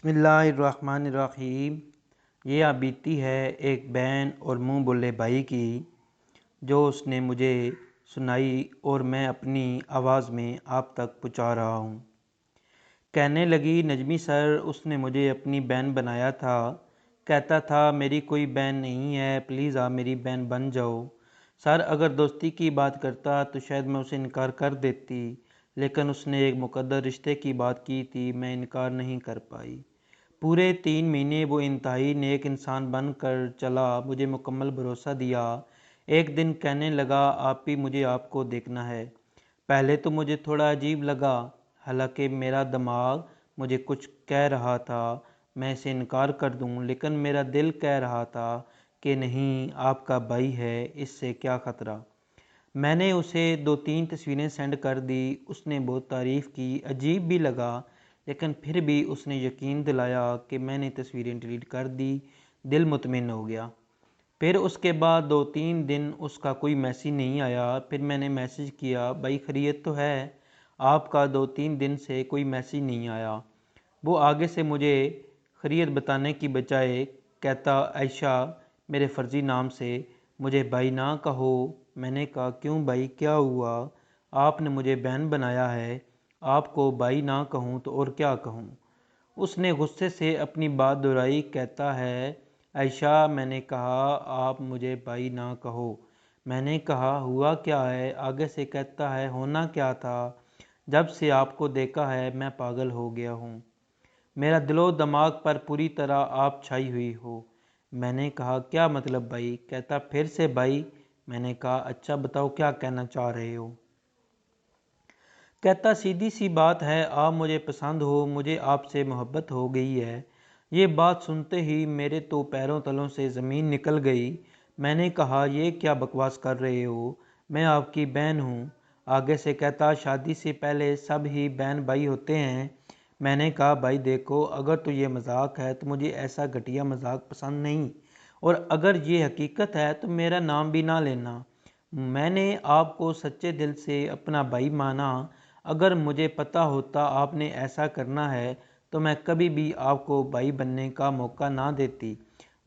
बिस्मिल्लाहिर्रहमानिर्रहीम। ये आप बीती है एक बहन और मुँह बोले भाई की, जो उसने मुझे सुनाई और मैं अपनी आवाज़ में आप तक पहुँचा रहा हूँ। कहने लगी, नजमी सर, उसने मुझे अपनी बहन बनाया था। कहता था मेरी कोई बहन नहीं है, प्लीज़ आप मेरी बहन बन जाओ। सर, अगर दोस्ती की बात करता तो शायद मैं उसे इनकार कर देती, लेकिन उसने एक मुकद्दर रिश्ते की बात की थी, मैं इनकार नहीं कर पाई। पूरे 3 महीने वो इंतहाई नेक इंसान बन कर चला, मुझे मुकम्मल भरोसा दिया। एक दिन कहने लगा, आप ही मुझे आपको देखना है। पहले तो मुझे थोड़ा अजीब लगा, हालांकि मेरा दिमाग मुझे कुछ कह रहा था मैं इसे इनकार कर दूं, लेकिन मेरा दिल कह रहा था कि नहीं, आपका भाई है, इससे क्या ख़तरा। मैंने उसे 2-3 तस्वीरें सेंड कर दी। उसने बहुत तारीफ़ की, अजीब भी लगा, लेकिन फिर भी उसने यकीन दिलाया कि मैंने तस्वीरें डिलीट कर दी। दिल मुतमिन हो गया। फिर उसके बाद 2-3 दिन उसका कोई मैसेज नहीं आया। फिर मैंने मैसेज किया, भाई खैरियत तो है? आपका 2-3 दिन से कोई मैसेज नहीं आया। वो आगे से मुझे खैरियत बताने की बजाय कहता, आयशा मेरे फ़र्ज़ी नाम से, मुझे भाई ना कहो। मैंने कहा, क्यों भाई, क्या हुआ? आपने मुझे बहन बनाया है, आपको भाई ना कहूँ तो और क्या कहूँ? उसने गुस्से से अपनी बात दोहराई। कहता है, आयशा मैंने कहा आप मुझे भाई ना कहो। मैंने कहा, हुआ क्या है? आगे से कहता है, होना क्या था, जब से आपको देखा है मैं पागल हो गया हूँ। मेरा दिलो दिमाग पर पूरी तरह आप छाई हुई हो। मैंने कहा, क्या मतलब भाई? कहता, फिर से भाई। मैंने कहा, अच्छा बताओ क्या कहना चाह रहे हो। कहता, सीधी सी बात है, आप मुझे पसंद हो, मुझे आपसे मोहब्बत हो गई है। ये बात सुनते ही मेरे तो पैरों तलों से ज़मीन निकल गई। मैंने कहा, ये क्या बकवास कर रहे हो, मैं आपकी बहन हूँ। आगे से कहता, शादी से पहले सब ही बहन भाई होते हैं। मैंने कहा, भाई देखो, अगर तो ये मजाक है तो मुझे ऐसा घटिया मजाक पसंद नहीं, और अगर ये हकीकत है तो मेरा नाम भी ना लेना। मैंने आपको सच्चे दिल से अपना भाई माना। अगर मुझे पता होता आपने ऐसा करना है तो मैं कभी भी आपको भाई बनने का मौका ना देती।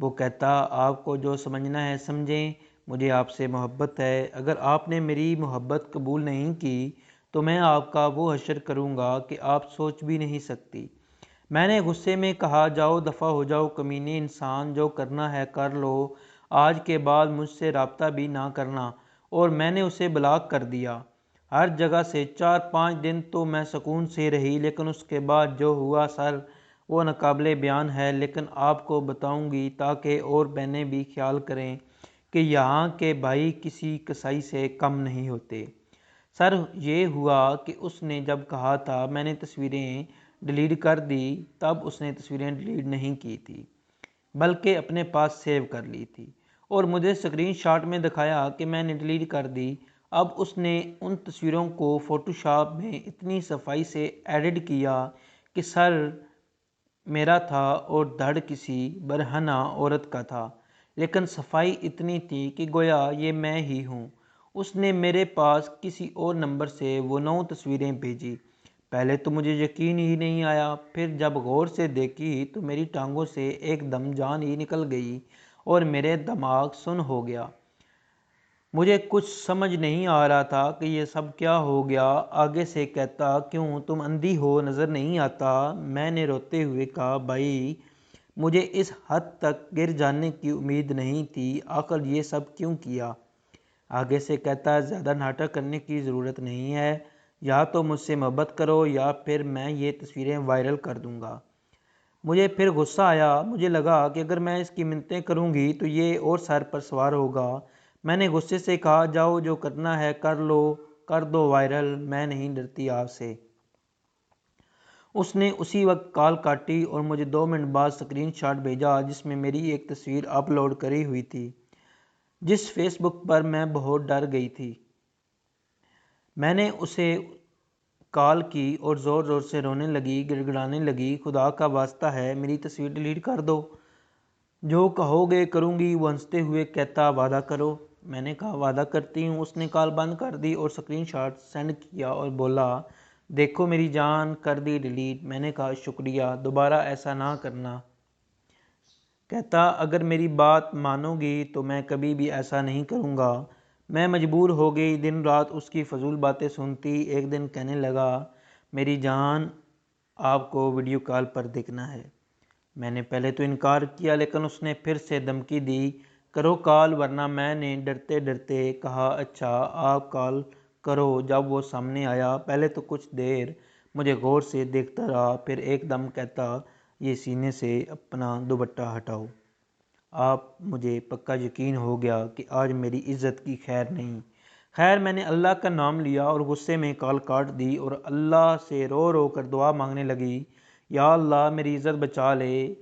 वो कहता, आपको जो समझना है समझें, मुझे आपसे मोहब्बत है। अगर आपने मेरी मोहब्बत कबूल नहीं की तो मैं आपका वो हशर करूँगा कि आप सोच भी नहीं सकती। मैंने गुस्से में कहा, जाओ दफ़ा हो जाओ कमीने इंसान, जो करना है कर लो, आज के बाद मुझसे रब्ता भी ना करना। और मैंने उसे ब्लॉक कर दिया हर जगह से। 4-5 दिन तो मैं सुकून से रही, लेकिन उसके बाद जो हुआ सर, वो नाकाबिले बयान है। लेकिन आपको बताऊंगी ताकि और बहनें भी ख्याल करें कि यहाँ के भाई किसी कसाई से कम नहीं होते। सर, ये हुआ कि उसने जब कहा था मैंने तस्वीरें डिलीट कर दी, तब उसने तस्वीरें डिलीट नहीं की थी, बल्कि अपने पास सेव कर ली थी और मुझे स्क्रीनशॉट में दिखाया कि मैंने डिलीट कर दी। अब उसने उन तस्वीरों को फ़ोटोशॉप में इतनी सफाई से एडिट किया कि सर मेरा था और धड़ किसी बरहना औरत का था, लेकिन सफाई इतनी थी कि गोया ये मैं ही हूँ। उसने मेरे पास किसी और नंबर से वो 9 तस्वीरें भेजी। पहले तो मुझे यकीन ही नहीं आया, फिर जब गौर से देखी तो मेरी टांगों से एकदम जान ही निकल गई और मेरे दिमाग सुन्न हो गया। मुझे कुछ समझ नहीं आ रहा था कि ये सब क्या हो गया। आगे से कहता, क्यों तुम अंधी हो, नज़र नहीं आता? मैंने रोते हुए कहा, भाई मुझे इस हद तक गिर जाने की उम्मीद नहीं थी, आखिर ये सब क्यों किया। आगे से कहता, ज़्यादा नाटक करने की ज़रूरत नहीं है, या तो मुझसे मोहब्बत करो या फिर मैं ये तस्वीरें वायरल कर दूंगा। मुझे फिर गुस्सा आया। मुझे लगा कि अगर मैं इसकी मिन्नतें करूंगी तो ये और सर पर सवार होगा। मैंने गुस्से से कहा, जाओ जो करना है कर लो, कर दो वायरल, मैं नहीं डरती आपसे। उसने उसी वक्त कॉल काटी और मुझे 2 मिनट बाद स्क्रीनशॉट भेजा, जिसमें मेरी एक तस्वीर अपलोड करी हुई थी, जिस फेसबुक पर मैं बहुत डर गई थी। मैंने उसे कॉल की और ज़ोर ज़ोर से रोने लगी, गिड़गिड़ाने लगी, खुदा का वास्ता है मेरी तस्वीर डिलीट कर दो, जो कहोगे करूँगी। वो हंसते हुए कहता, वादा करो। मैंने कहा, वादा करती हूँ। उसने कॉल बंद कर दी और स्क्रीनशॉट सेंड किया और बोला, دیکھو میری جان، کر دی ڈیلیٹ۔ میں نے کہا شکریہ، دوبارہ ایسا نہ کرنا۔ کہتا اگر میری بات مانو گی تو میں کبھی بھی ایسا نہیں کروں گا۔ میں مجبور ہو گئی، دن رات اس کی فضول باتیں سنتی۔ ایک دن کہنے لگا میری جان آپ کو ویڈیو کال پر دیکھنا ہے۔ میں نے پہلے تو انکار کیا، لیکن اس نے پھر سے دھمکی دی کرو کال ورنہ۔ میں نے ڈرتے ڈرتے کہا اچھا آپ کال کرو۔ جب وہ سامنے آیا پہلے تو کچھ دیر مجھے غور سے دیکھتا رہا، پھر ایک دم کہتا یہ سینے سے اپنا دوپٹہ ہٹاؤ۔ آپ مجھے پکا یقین ہو گیا کہ آج میری عزت کی خیر نہیں۔ خیر میں نے اللہ کا نام لیا اور غصے میں کال کاٹ دی اور اللہ سے رو رو کر دعا مانگنے لگی، یا اللہ میری عزت بچا لے،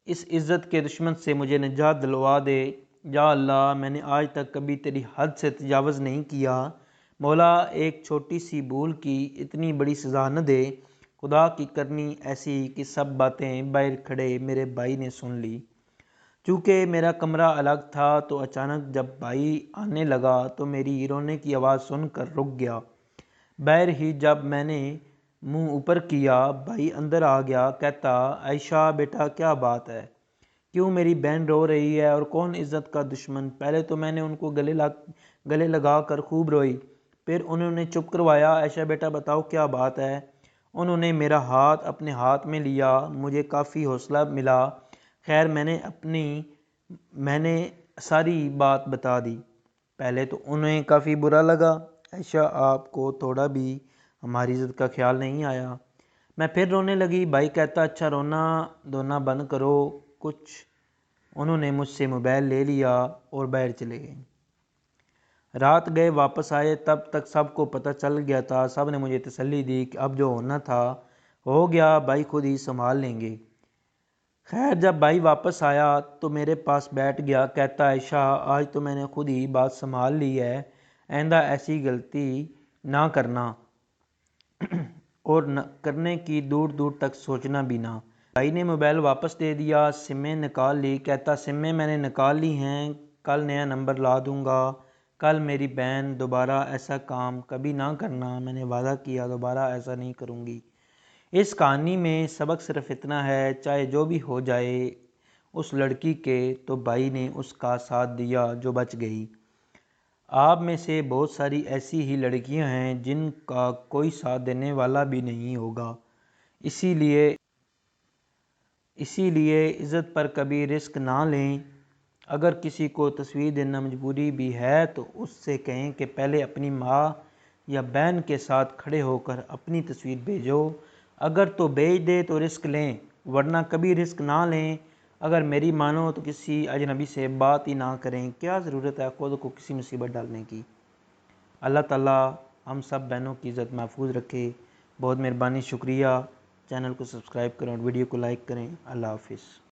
اس عزت کے دشمن سے مجھے نجات دلوا دے۔ یا اللہ میں نے آج تک کبھی تیری حد سے تجاوز نہیں کیا، مولا ایک چھوٹی سی بھول کی اتنی بڑی سزا نہ دے۔ خدا کی کرنی ایسی کہ سب باتیں باہر کھڑے میرے بھائی نے سن لی۔ چونکہ میرا کمرہ الگ تھا تو اچانک جب بھائی آنے لگا تو میری رونے کی آواز سن کر رک گیا۔ بہر ہی جب میں نے منہ اوپر کیا بھائی اندر آ گیا، کہتا عائشہ بیٹا کیا بات ہے، کیوں میری بہن رو رہی ہے اور کون عزت کا دشمن؟ پہلے تو میں نے ان کو گلے لگا کر خوب روئی، پھر انہوں نے چپ کروایا۔ عائشہ بیٹا بتاؤ کیا بات ہے؟ انہوں نے میرا ہاتھ اپنے ہاتھ میں لیا، مجھے کافی حوصلہ ملا۔ خیر میں نے ساری بات بتا دی۔ پہلے تو انہیں کافی برا لگا، عائشہ آپ کو تھوڑا بھی ہماری عزت کا خیال نہیں آیا۔ میں پھر رونے لگی۔ بھائی کہتا اچھا رونا دھونا بند کرو کچھ۔ انہوں نے مجھ سے موبائل لے لیا اور باہر چلے گئے۔ رات گئے واپس آئے، تب تک سب کو پتہ چل گیا تھا۔ سب نے مجھے تسلی دی کہ اب جو ہونا تھا ہو گیا، بھائی خود ہی سنبھال لیں گے۔ خیر جب بھائی واپس آیا تو میرے پاس بیٹھ گیا، کہتا عائشہ آج تو میں نے خود ہی بات سنبھال لی ہے، آئندہ ایسی غلطی نہ کرنا اور کرنے کی دور دور تک سوچنا بھی نہ۔ بھائی نے موبائل واپس دے دیا، سمیں نکال لی۔ کہتا سمیں میں نے نکال لی ہیں، کل نیا نمبر لا دوں گا۔ کل میری بہن دوبارہ ایسا کام کبھی نہ کرنا، میں نے وعدہ کیا دوبارہ ایسا نہیں کروں گی۔ اس کہانی میں سبق صرف اتنا ہے، چاہے جو بھی ہو جائے اس لڑکی کے، تو بھائی نے اس کا ساتھ دیا جو بچ گئی۔ آپ میں سے بہت ساری ایسی ہی لڑکیاں ہیں جن کا کوئی ساتھ دینے والا بھی نہیں ہوگا۔ اسی لیے عزت پر کبھی رسک نہ لیں۔ اگر کسی کو تصویر دینا مجبوری بھی ہے تو اس سے کہیں کہ پہلے اپنی ماں یا بہن کے ساتھ کھڑے ہو کر اپنی تصویر بھیجو۔ اگر تو بھیج دے تو رسک لیں، ورنہ کبھی رسک نہ لیں۔ اگر میری مانو تو کسی اجنبی سے بات ہی نہ کریں، کیا ضرورت ہے خود کو کسی مصیبت ڈالنے کی۔ اللہ تعالیٰ ہم سب بہنوں کی عزت محفوظ رکھے۔ بہت مہربانی، شکریہ۔ چینل کو سبسکرائب کریں اور ویڈیو کو لائک کریں۔ اللہ حافظ۔